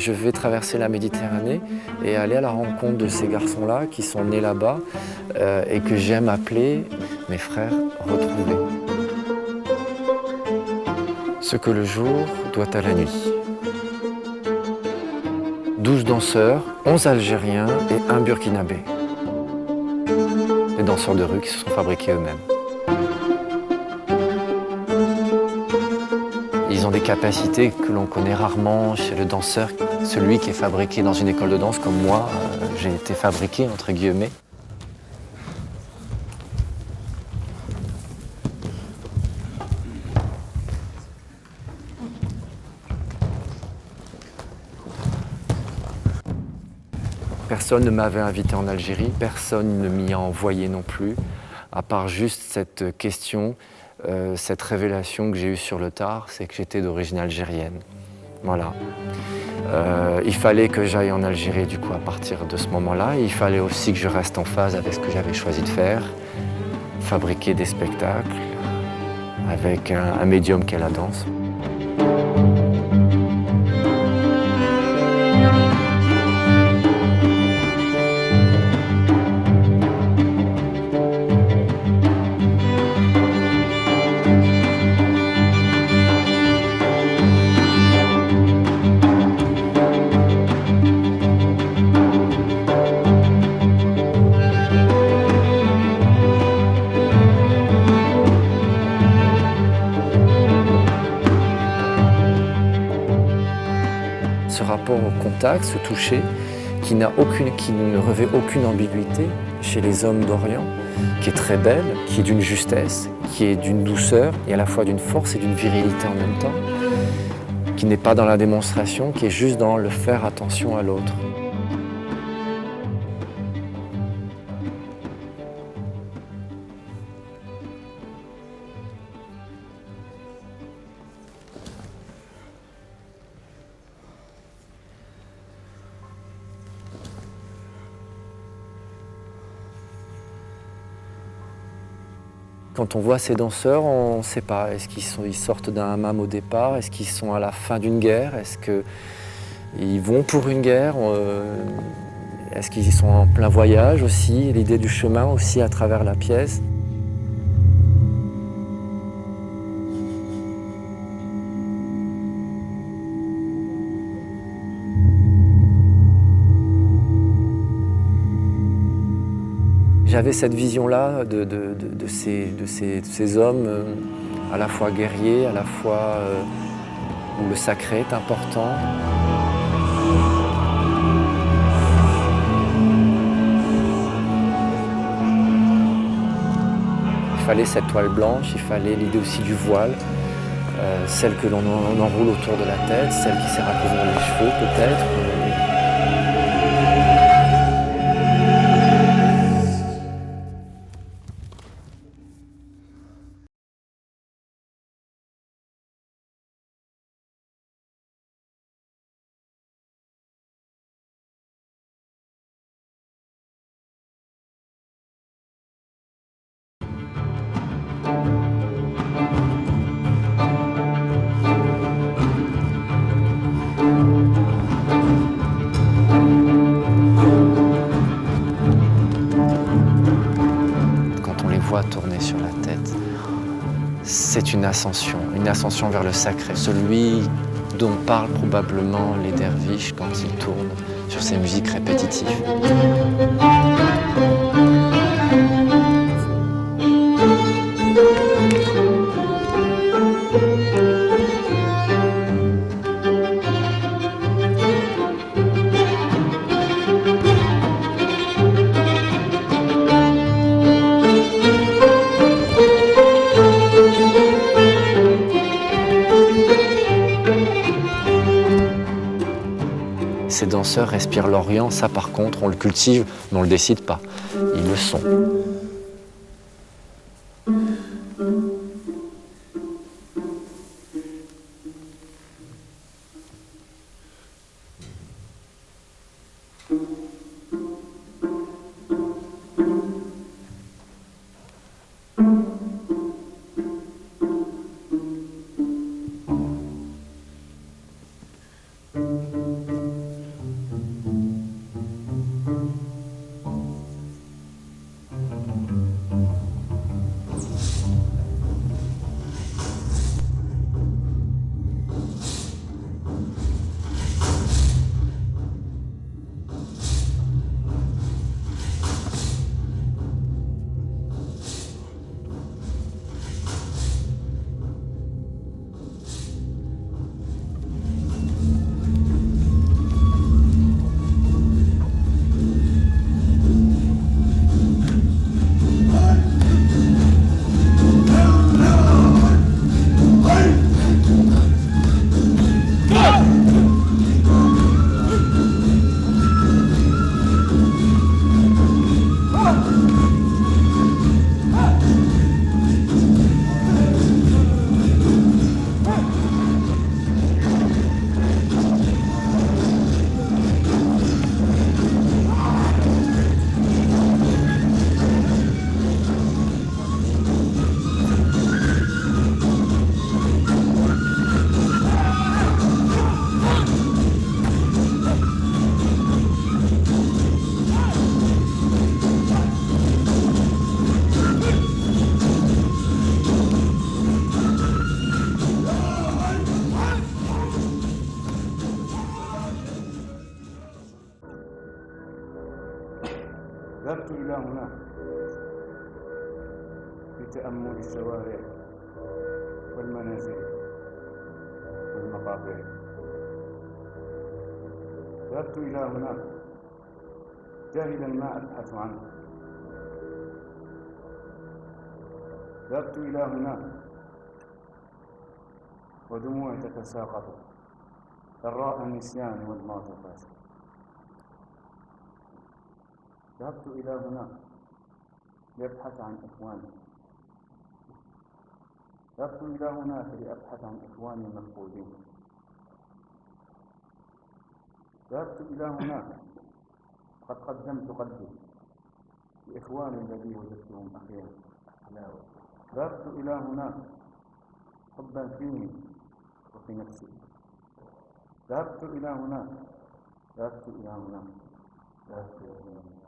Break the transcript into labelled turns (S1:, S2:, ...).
S1: Je vais traverser la Méditerranée et aller à la rencontre de ces garçons-là qui sont nés là-bas et que j'aime appeler mes frères retrouvés. Ce que le jour doit à la nuit. 12 danseurs, 11 Algériens et 1 Burkinabé. Des danseurs de rue qui se sont fabriqués eux-mêmes. Ils ont des capacités que l'on connaît rarement chez le danseur, celui qui est fabriqué dans une école de danse comme moi, j'ai été fabriqué entre guillemets. Personne ne m'avait invité en Algérie, personne ne m'y a envoyé non plus, à part juste cette question, cette révélation que j'ai eue sur le tard, c'est que j'étais d'origine algérienne. Voilà. Il fallait que j'aille en Algérie du coup à partir de ce moment-là. Il fallait aussi que je reste en phase avec ce que j'avais choisi de faire, fabriquer des spectacles avec un médium qu'est la danse. Ce rapport au contact, ce toucher, qui ne revêt aucune ambiguïté chez les hommes d'Orient, qui est très belle, qui est d'une justesse, qui est d'une douceur, et à la fois d'une force et d'une virilité en même temps, qui n'est pas dans la démonstration, qui est juste dans le faire attention à l'autre. Quand on voit ces danseurs, on ne sait pas. Est-ce qu'ils sortent d'un hammam au départ? Est-ce qu'ils sont à la fin d'une guerre? Est-ce qu'ils vont pour une guerre? Est-ce qu'ils sont en plein voyage aussi? L'idée du chemin aussi à travers la pièce. J'avais cette vision-là de ces hommes à la fois guerriers, à la fois où le sacré est important. Il fallait cette toile blanche, il fallait l'idée aussi du voile, celle que l'on enroule autour de la tête, celle qui sert à couvrir les cheveux peut-être. Tourner sur la tête, c'est une ascension vers le sacré, celui dont parlent probablement les derviches quand ils tournent sur ces musiques répétitives. Ces danseurs respirent l'Orient, ça par contre on le cultive, mais on ne le décide pas. Ils le sont.
S2: ذهبت إلى هناك لتأمل الشوارع والمنازل والمقابر. ذهبت إلى هناك جاهلا ما أبحث عنه. ذهبت إلى هناك ودموعي تتساقط ثراء النسيان والماضي القاسي. ذهبت إلى هناك لأبحث عن إخواني. ذهبت إلى هناك لأبحث عن إخواني المفقودين. ذهبت إلى هناك قد قدمت قلبي لإخواني الذي وجدتهم أخيرا. ذهبت إلى هناك حبا فيني وفي نفسي. ذهبت إلى هناك. ذهبت إلى هناك. ذهبت إلى هناك.